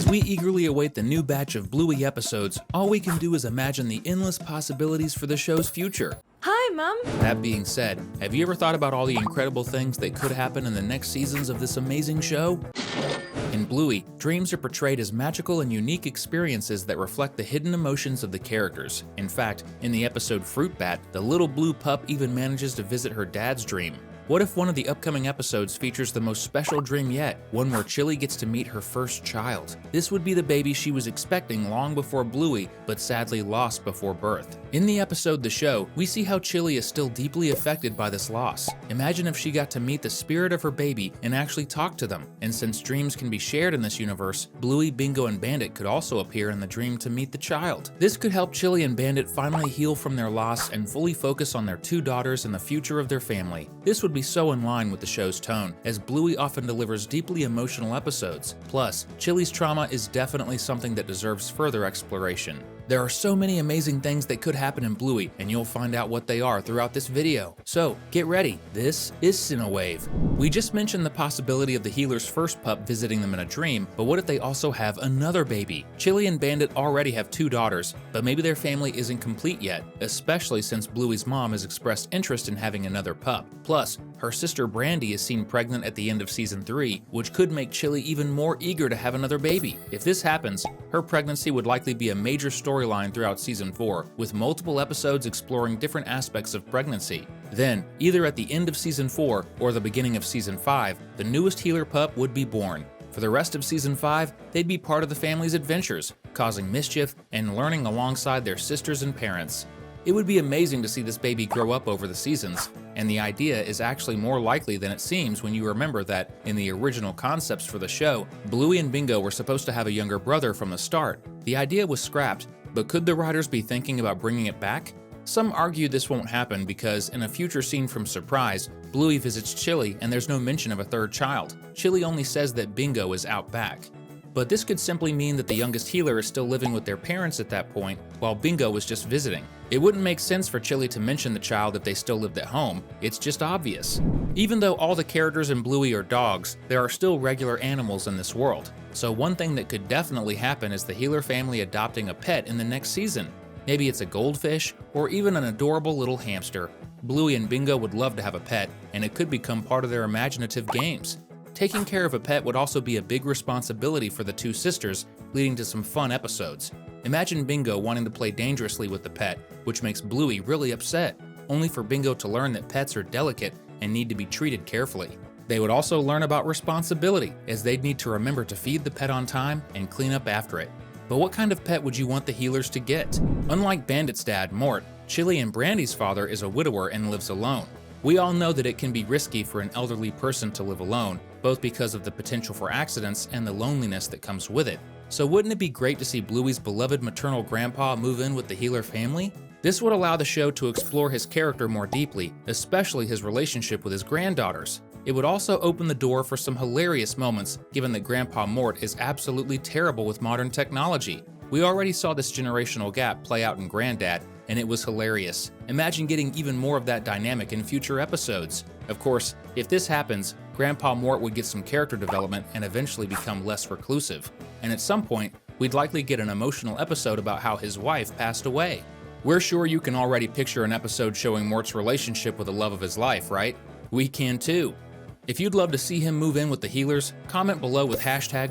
As we eagerly await the new batch of Bluey episodes, all we can do is imagine the endless possibilities for the show's future. Hi, Mom. That being said, have you ever thought about all the incredible things that could happen in the next seasons of this amazing show? In Bluey, dreams are portrayed as magical and unique experiences that reflect the hidden emotions of the characters. In fact, in the episode Fruit Bat, the little blue pup even manages to visit her dad's dream. What if one of the upcoming episodes features the most special dream yet, one where Chili gets to meet her first child? This would be the baby she was expecting long before Bluey, but sadly lost before birth. In the episode The Show, we see how Chili is still deeply affected by this loss. Imagine if she got to meet the spirit of her baby and actually talk to them. And since dreams can be shared in this universe, Bluey, Bingo, and Bandit could also appear in the dream to meet the child. This could help Chili and Bandit finally heal from their loss and fully focus on their two daughters and the future of their family. This would be so in line with the show's tone, as Bluey often delivers deeply emotional episodes. Plus, Chili's trauma is definitely something that deserves further exploration. There are so many amazing things that could happen in Bluey, and you'll find out what they are throughout this video. So, get ready, this is Cinewave. We just mentioned the possibility of the healer's first pup visiting them in a dream, but what if they also have another baby? Chili and Bandit already have two daughters, but maybe their family isn't complete yet, especially since Bluey's mom has expressed interest in having another pup. Plus, her sister Brandy is seen pregnant at the end of Season 3, which could make Chili even more eager to have another baby. If this happens, her pregnancy would likely be a major storyline throughout Season 4, with multiple episodes exploring different aspects of pregnancy. Then, either at the end of Season 4 or the beginning of Season 5, the newest healer pup would be born. For the rest of Season 5, they'd be part of the family's adventures, causing mischief and learning alongside their sisters and parents. It would be amazing to see this baby grow up over the seasons, and the idea is actually more likely than it seems when you remember that, in the original concepts for the show, Bluey and Bingo were supposed to have a younger brother from the start. The idea was scrapped, but could the writers be thinking about bringing it back? Some argue this won't happen because, in a future scene from Surprise, Bluey visits Chili and there's no mention of a third child. Chili only says that Bingo is out back. But this could simply mean that the youngest healer is still living with their parents at that point, while Bingo was just visiting. It wouldn't make sense for Chili to mention the child if they still lived at home, it's just obvious. Even though all the characters in Bluey are dogs, there are still regular animals in this world. So one thing that could definitely happen is the healer family adopting a pet in the next season. Maybe it's a goldfish, or even an adorable little hamster. Bluey and Bingo would love to have a pet, and it could become part of their imaginative games. Taking care of a pet would also be a big responsibility for the two sisters, leading to some fun episodes. Imagine Bingo wanting to play dangerously with the pet, which makes Bluey really upset, only for Bingo to learn that pets are delicate and need to be treated carefully. They would also learn about responsibility, as they'd need to remember to feed the pet on time and clean up after it. But what kind of pet would you want the healers to get? Unlike Bandit's dad, Mort, Chili and Brandy's father is a widower and lives alone. We all know that it can be risky for an elderly person to live alone, both because of the potential for accidents and the loneliness that comes with it. So wouldn't it be great to see Bluey's beloved maternal grandpa move in with the healer family? This would allow the show to explore his character more deeply, especially his relationship with his granddaughters. It would also open the door for some hilarious moments, given that Grandpa Mort is absolutely terrible with modern technology. We already saw this generational gap play out in Granddad, and it was hilarious. Imagine getting even more of that dynamic in future episodes. Of course, if this happens, Grandpa Mort would get some character development and eventually become less reclusive. And at some point, we'd likely get an emotional episode about how his wife passed away. We're sure you can already picture an episode showing Mort's relationship with the love of his life, right? We can too. If you'd love to see him move in with the healers, comment below with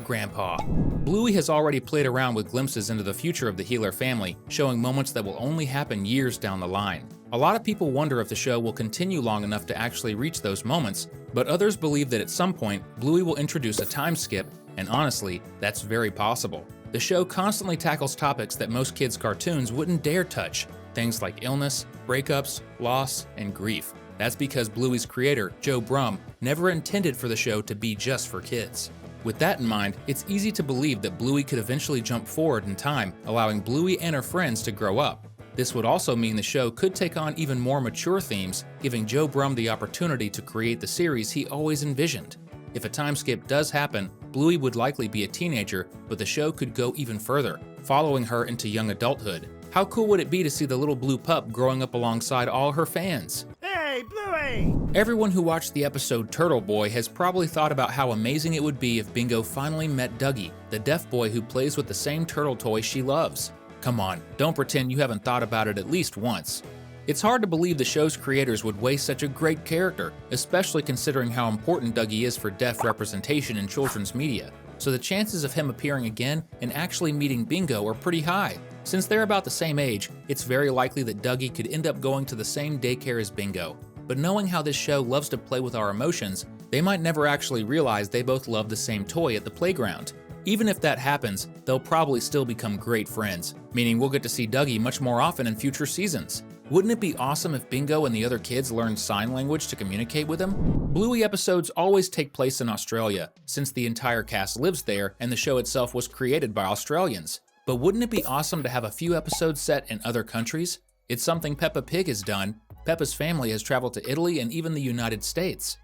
#Grandpa. Bluey has already played around with glimpses into the future of the healer family, showing moments that will only happen years down the line. A lot of people wonder if the show will continue long enough to actually reach those moments, but others believe that at some point, Bluey will introduce a time skip, and honestly, that's very possible. The show constantly tackles topics that most kids' cartoons wouldn't dare touch, things like illness, breakups, loss, and grief. That's because Bluey's creator, Joe Brumm, never intended for the show to be just for kids. With that in mind, it's easy to believe that Bluey could eventually jump forward in time, allowing Bluey and her friends to grow up. This would also mean the show could take on even more mature themes, giving Joe Brumm the opportunity to create the series he always envisioned. If a time skip does happen, Bluey would likely be a teenager, but the show could go even further, following her into young adulthood. How cool would it be to see the little blue pup growing up alongside all her fans? Hey, Bluey! Bluey! Everyone who watched the episode Turtle Boy has probably thought about how amazing it would be if Bingo finally met Dougie, the deaf boy who plays with the same turtle toy she loves. Come on, don't pretend you haven't thought about it at least once. It's hard to believe the show's creators would waste such a great character, especially considering how important Dougie is for deaf representation in children's media. So the chances of him appearing again and actually meeting Bingo are pretty high. Since they're about the same age, it's very likely that Dougie could end up going to the same daycare as Bingo. But knowing how this show loves to play with our emotions, they might never actually realize they both love the same toy at the playground. Even if that happens, they'll probably still become great friends, meaning we'll get to see Dougie much more often in future seasons. Wouldn't it be awesome if Bingo and the other kids learned sign language to communicate with him? Bluey episodes always take place in Australia, since the entire cast lives there and the show itself was created by Australians. But wouldn't it be awesome to have a few episodes set in other countries? It's something Peppa Pig has done. Peppa's family has traveled to Italy and even the United States.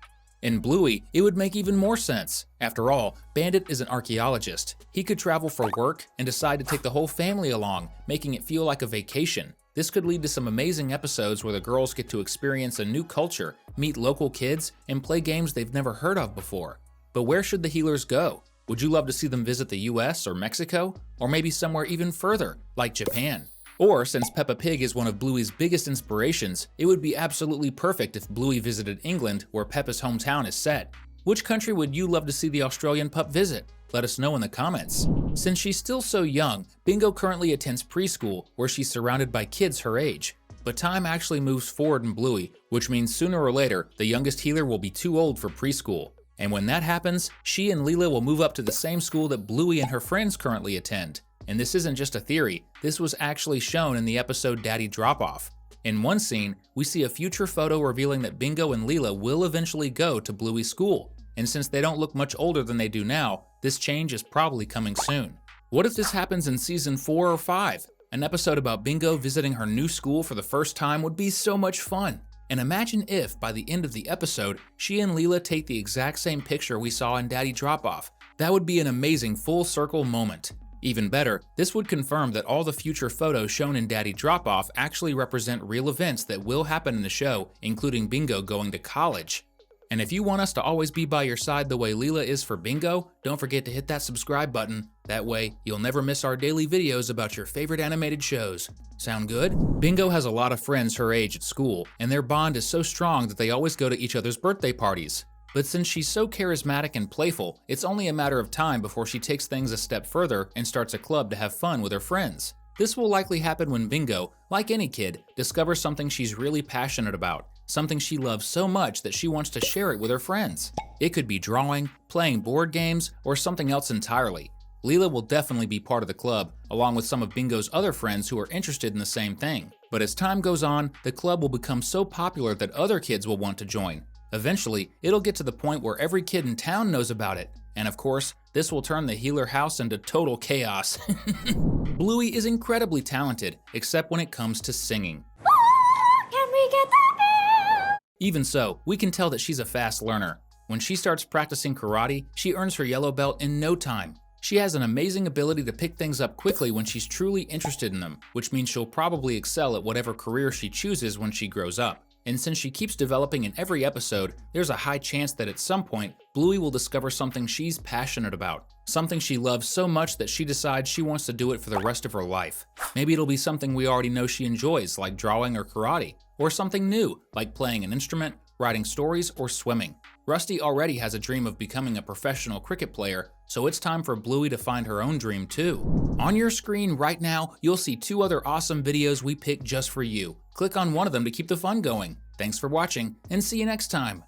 In Bluey, it would make even more sense. After all, Bandit is an archaeologist. He could travel for work and decide to take the whole family along, making it feel like a vacation. This could lead to some amazing episodes where the girls get to experience a new culture, meet local kids, and play games they've never heard of before. But where should the healers go? Would you love to see them visit the US or Mexico? Or maybe somewhere even further, like Japan? Or, since Peppa Pig is one of Bluey's biggest inspirations, it would be absolutely perfect if Bluey visited England, where Peppa's hometown is set. Which country would you love to see the Australian pup visit? Let us know in the comments. Since she's still so young, Bingo currently attends preschool, where she's surrounded by kids her age. But time actually moves forward in Bluey, which means sooner or later, the youngest healer will be too old for preschool. And when that happens, she and Leela will move up to the same school that Bluey and her friends currently attend. And this isn't just a theory, this was actually shown in the episode Daddy Drop-Off. In one scene, we see a future photo revealing that Bingo and Leela will eventually go to Bluey's school. And since they don't look much older than they do now, this change is probably coming soon. What if this happens in season 4 or 5? An episode about Bingo visiting her new school for the first time would be so much fun. And imagine if, by the end of the episode, she and Leela take the exact same picture we saw in Daddy Drop-Off. That would be an amazing full circle moment. Even better, this would confirm that all the future photos shown in Daddy Drop-Off actually represent real events that will happen in the show, including Bingo going to college. And if you want us to always be by your side the way Leela is for Bingo, don't forget to hit that subscribe button. That way, you'll never miss our daily videos about your favorite animated shows. Sound good? Bingo has a lot of friends her age at school, and their bond is so strong that they always go to each other's birthday parties. But since she's so charismatic and playful, it's only a matter of time before she takes things a step further and starts a club to have fun with her friends. This will likely happen when Bingo, like any kid, discovers something she's really passionate about, something she loves so much that she wants to share it with her friends. It could be drawing, playing board games, or something else entirely. Leela will definitely be part of the club, along with some of Bingo's other friends who are interested in the same thing. But as time goes on, the club will become so popular that other kids will want to join. Eventually, it'll get to the point where every kid in town knows about it. And of course, this will turn the healer house into total chaos. Bluey is incredibly talented, except when it comes to singing. Can we get the bill? Even so, we can tell that she's a fast learner. When she starts practicing karate, she earns her yellow belt in no time. She has an amazing ability to pick things up quickly when she's truly interested in them, which means she'll probably excel at whatever career she chooses when she grows up. And since she keeps developing in every episode, there's a high chance that at some point, Bluey will discover something she's passionate about. Something she loves so much that she decides she wants to do it for the rest of her life. Maybe it'll be something we already know she enjoys, like drawing or karate. Or something new, like playing an instrument, writing stories, or swimming. Rusty already has a dream of becoming a professional cricket player, so it's time for Bluey to find her own dream too. On your screen right now, you'll see 2 other awesome videos we picked just for you. Click on one of them to keep the fun going. Thanks for watching, and see you next time.